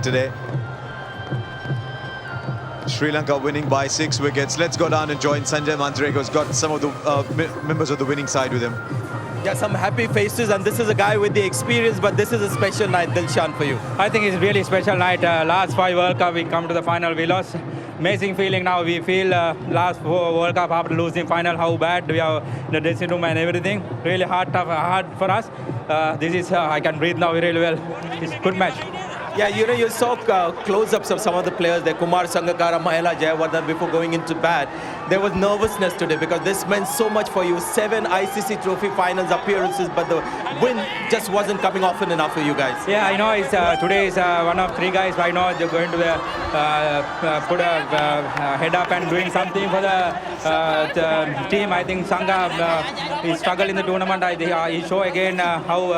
today. Sri Lanka winning by 6 wickets. Let's go down and join Sanjay Manjrekar, who's got some of the members of the winning side with him. Yeah, some happy faces, and this is a guy with the experience, but this is a special night, Dilshan, for you. I think it's really special night. Last 5 World Cup, we come to the final, we lost. Amazing feeling now. We feel last 4 World Cup after losing final, how bad we are in the dressing room and everything. Really hard, tough, hard for us. This is, I can breathe now really well. It's a good match. Yeah, you saw close-ups of some of the players there, Kumar Sangakkara, Mahela Jayawardene, before going into bat. There was nervousness today because this meant so much for you. 7 ICC Trophy Finals appearances, but the win just wasn't coming often enough for you guys. Yeah, I know it's, today is one of 3 guys. I know they're going to put a head up and doing something for the team. I think Sangha he struggled in the tournament. He showed again how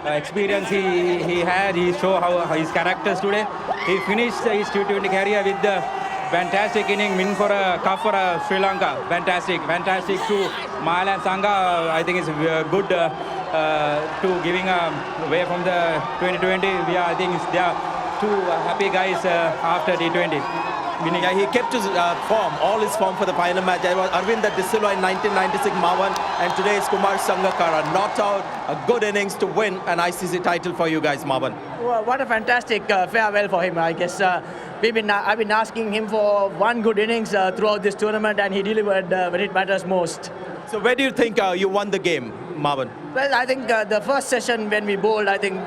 experience he had. He showed how his characters today. He finished his T20 career with the fantastic inning, win for a cup for Sri Lanka. Fantastic to Mahela and Sangha. I think it's good to giving away from the 2020. I think they are 2 happy guys after T20. Yeah, he kept his form, all his form for the final match. It was Arvind De Silva in 1996 Mavan, and today is Kumar Sangakkara. Not out, a good innings to win an ICC title for you guys, Mavan. Well, what a fantastic farewell for him. I guess I've been asking him for one good innings throughout this tournament, and he delivered when it matters most. So where do you think you won the game, Mavan? Well, I think the first session when we bowled, I think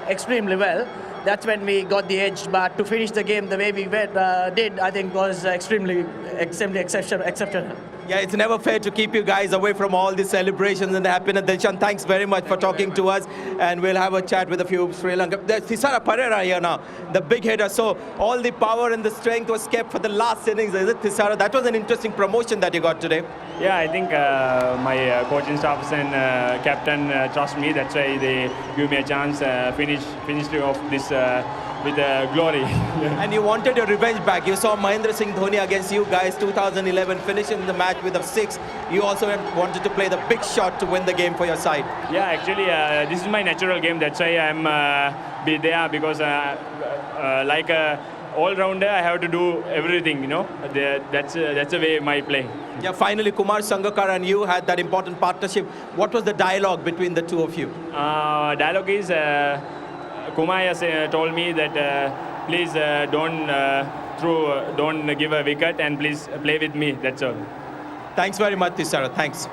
extremely well. That's when we got the edge, but to finish the game the way we did, I think was extremely exceptional. Yeah, it's never fair to keep you guys away from all the celebrations and the happiness. Dilshan, thanks very much for talking to us, and we'll have a chat with a few Sri Lanka. There's Thisara Perera here now, the big hitter. So all the power and the strength was kept for the last innings. Is it, Thisara? That was an interesting promotion that you got today. Yeah, I think my coaching staff and captain trust me. That's why they give me a chance. Finished off this with glory. And you wanted your revenge back. You saw Mahendra Singh Dhoni against you guys 2011 finishing the match with a 6. You also wanted to play the big shot to win the game for your side. Yeah, actually this is my natural game. That's why I'm be there, because like a all-rounder, I have to do everything, you know. That's the way my play. Yeah, finally Kumar Sangakkara and you had that important partnership. What was the dialogue between the two of you? Dialogue is Kumar has told me that please don't give a wicket, and please play with me. That's all. Thanks very much, Thisara. Thanks.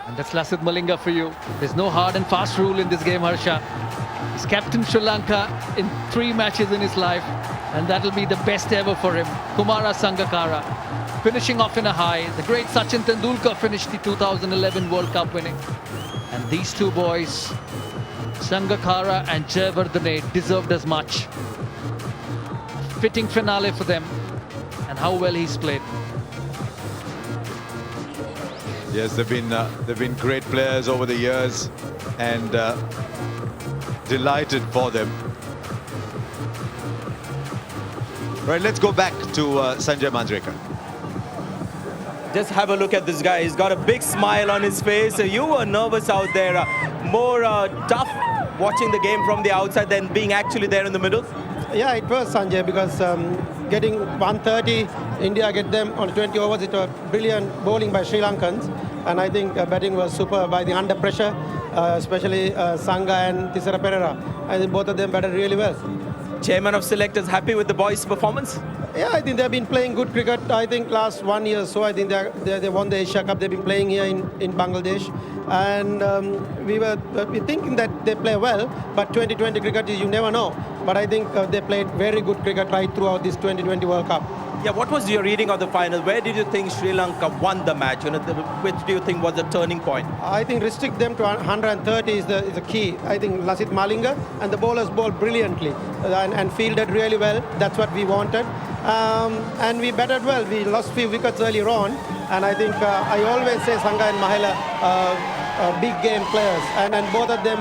And that's Lasith Malinga for you. There's no hard and fast rule in this game, Harsha. He's captained Sri Lanka in 3 matches in his life, and that'll be the best ever for him. Kumara Sangakkara finishing off in a high. The great Sachin Tendulkar finished the 2011 World Cup winning. And these 2 boys, Sangakkara and Jayawardene, deserved as much. Fitting finale for them, and how well he's played. Yes, they've been great players over the years, and delighted for them. Right, let's go back to Sanjay Manjrekar. Just have a look at this guy. He's got a big smile on his face. You were nervous out there. More tough watching the game from the outside than being actually there in the middle? Yeah, it was, Sanjay, because getting 130, India get them on 20 overs. It was brilliant bowling by Sri Lankans. And I think batting was super by the under pressure, especially Sangha and Thisara Perera. I think both of them batted really well. Chairman of Selectors happy with the boys' performance? Yeah, I think they've been playing good cricket. I think last 1 year or so, I think they won the Asia Cup. They've been playing here in Bangladesh. And we were thinking that they play well, but 2020 cricket, you never know. But I think they played very good cricket right throughout this 2020 World Cup. Yeah, what was your reading of the final? Where did you think Sri Lanka won the match? Which do you think was the turning point? I think restrict them to 130 is the key. I think Lasith Malinga and the bowlers bowled brilliantly and fielded really well. That's what we wanted. And we batted well. We lost few wickets earlier on. And I think I always say Sangha and Mahela big game players. And both of them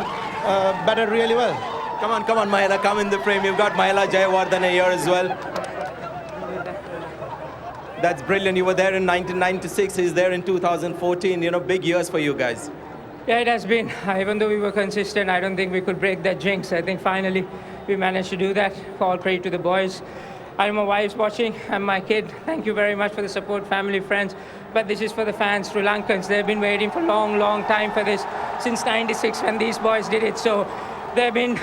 batted really well. Come on, Mahela, come in the frame. You've got Mahela Jayawardene here as well. That's brilliant. You were there in 1996. He's there in 2014. You know, big years for you guys. Yeah, it has been. Even though we were consistent, I don't think we could break that jinx. I think finally we managed to do that. All credit to the boys. I know my wife's watching and my kid. Thank you very much for the support, family, friends. But this is for the fans, Sri Lankans. They've been waiting for a long, long time for this, since '96 when these boys did it. So they've been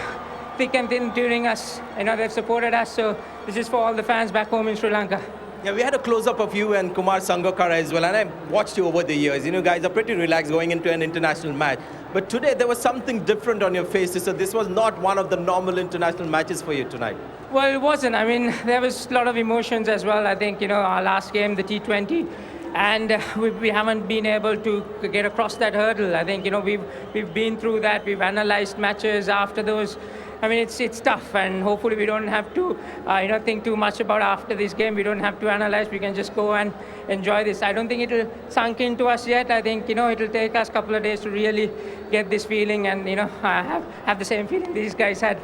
thick and thin during us. You know, they've supported us. So this is for all the fans back home in Sri Lanka. Yeah, we had a close-up of you and Kumar Sangakkara as well, and I watched you over the years. You know, guys are pretty relaxed going into an international match. But today there was something different on your faces, so this was not one of the normal international matches for you tonight. Well, it wasn't. I mean, there was a lot of emotions as well. I think, you know, our last game, the T20, and we haven't been able to get across that hurdle. I think, you know, we've been through that. We've analyzed matches after those. I mean, it's tough, and hopefully we don't have to, think too much about after this game. We don't have to analyze. We can just go and enjoy this. I don't think it'll sunk into us yet. I think, you know, it'll take us a couple of days to really get this feeling and, you know, have the same feeling these guys had.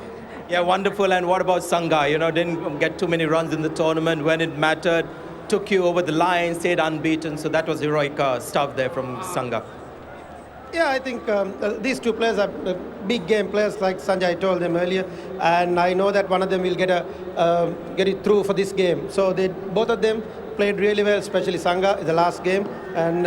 Yeah, wonderful. And what about Sangha? You know, didn't get too many runs in the tournament when it mattered. Took you over the line, stayed unbeaten. So that was heroic stuff there from Sangha. Yeah, I think these two players are big game players, like Sanjay told them earlier, and I know that one of them will get it through for this game. So both of them played really well, especially Sangha in the last game, and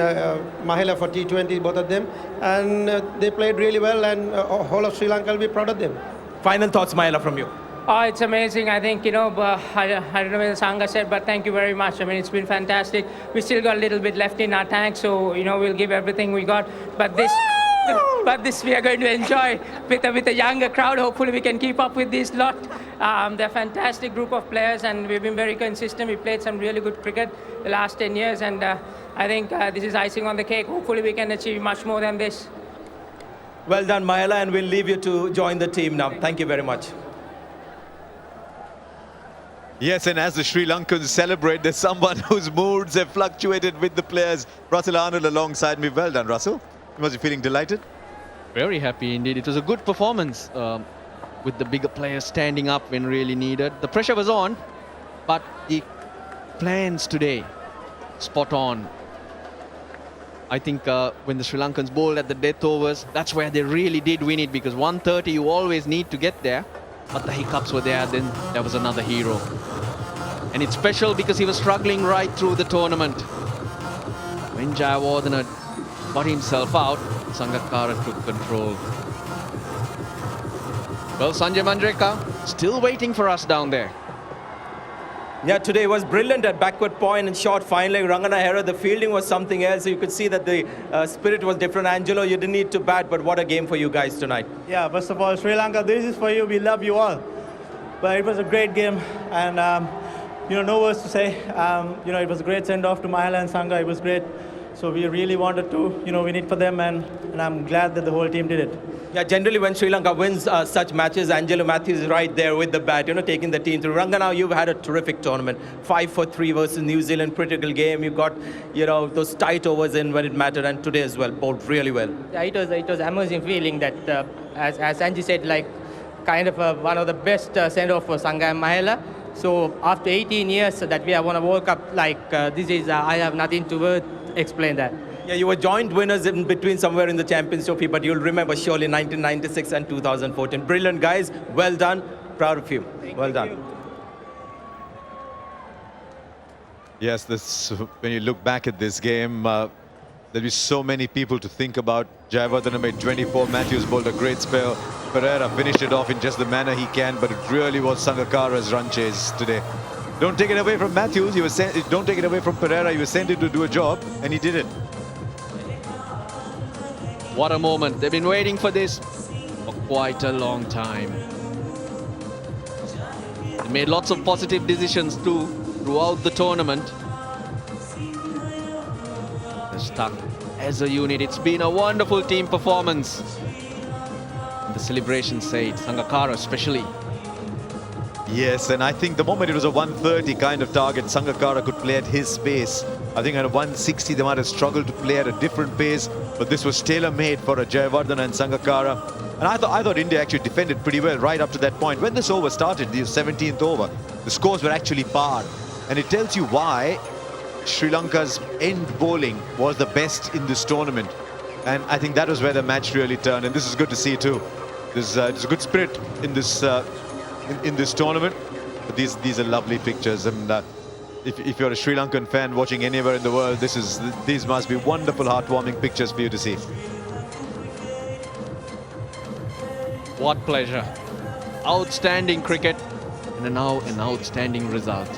Mahela for T20, both of them, and they played really well, and whole of Sri Lanka will be proud of them. Final thoughts, Mahela, from you. Oh, it's amazing. I think, you know, I don't know what Sangha said, but thank you very much. I mean, it's been fantastic. We still got a little bit left in our tank, so, you know, we'll give everything we got. But this we are going to enjoy with a younger crowd. Hopefully we can keep up with this lot. They're a fantastic group of players, and we've been very consistent. We played some really good cricket the last 10 years, and I think this is icing on the cake. Hopefully we can achieve much more than this. Well done, Mahela, and we'll leave you to join the team now. Thank you very much. Yes, and as the Sri Lankans celebrate, there's someone whose moods have fluctuated with the players. Russell Arnold alongside me. Well done, Russell. You must be feeling delighted. Very happy indeed. It was a good performance with the bigger players standing up when really needed. The pressure was on, but the plans today, spot on. I think when the Sri Lankans bowled at the death overs, that's where they really did win it, because 130 you always need to get there. But the hiccups were there, then there was another hero. And it's special because he was struggling right through the tournament. When Jayawardene got himself out, Sangakkara took control. Well, Sanjay Manjrekar still waiting for us down there. Yeah, today was brilliant at backward point and short fine leg. Rangana Hera, the fielding was something else. You could see that the spirit was different. Angelo, you didn't need to bat, but what a game for you guys tonight. Yeah, first of all, Sri Lanka, this is for you. We love you all. But it was a great game, and no words to say. It was a great send-off to Mahela and Sangha. It was great. So we really wanted to, win it for them, and I'm glad that the whole team did it. Yeah, generally when Sri Lanka wins such matches, Angelo Matthews is right there with the bat, taking the team through. Rangana, you've had a terrific tournament. 5 for 3 versus New Zealand, critical game. You got, those tight overs in when it mattered, and today as well, bowled really well. Yeah, it was amazing feeling that, as Angie said, like kind of one of the best send-off for Sangha and Mahela. So after 18 years that we have won a World Cup, this is, I have nothing to explain that. Yeah, you were joint winners in between somewhere in the Champions Trophy, but you'll remember surely 1996 and 2014. Brilliant, guys. Well done. Proud of you. Well done. Yes, when you look back at this game, there'll be so many people to think about. Jayawardene made 24. Matthews bowled a great spell. Pereira finished it off in just the manner he can, but it really was Sangakkara's run chase today. Don't take it away from Matthews. Don't take it away from Pereira. You were sent in to do a job, and he did it. What a moment. They've been waiting for this for quite a long time. They made lots of positive decisions too throughout the tournament. They're stuck as a unit. It's been a wonderful team performance. The celebration said, Sangakkara especially. Yes, and I think the moment it was a 130 kind of target, Sangakkara could play at his pace. I think at a 160 they might have struggled to play at a different pace, but this was tailor-made for a Jayawardene and Sangakkara. And I thought India actually defended pretty well right up to that point. When this over started, the 17th over, the scores were actually par. And it tells you why Sri Lanka's end bowling was the best in this tournament. And I think that was where the match really turned. And this is good to see too. There's a good spirit in this in this tournament. But these are lovely pictures. And if you're a Sri Lankan fan watching anywhere in the world, these must be wonderful, heartwarming pictures for you to see. What pleasure. Outstanding cricket and now an outstanding result.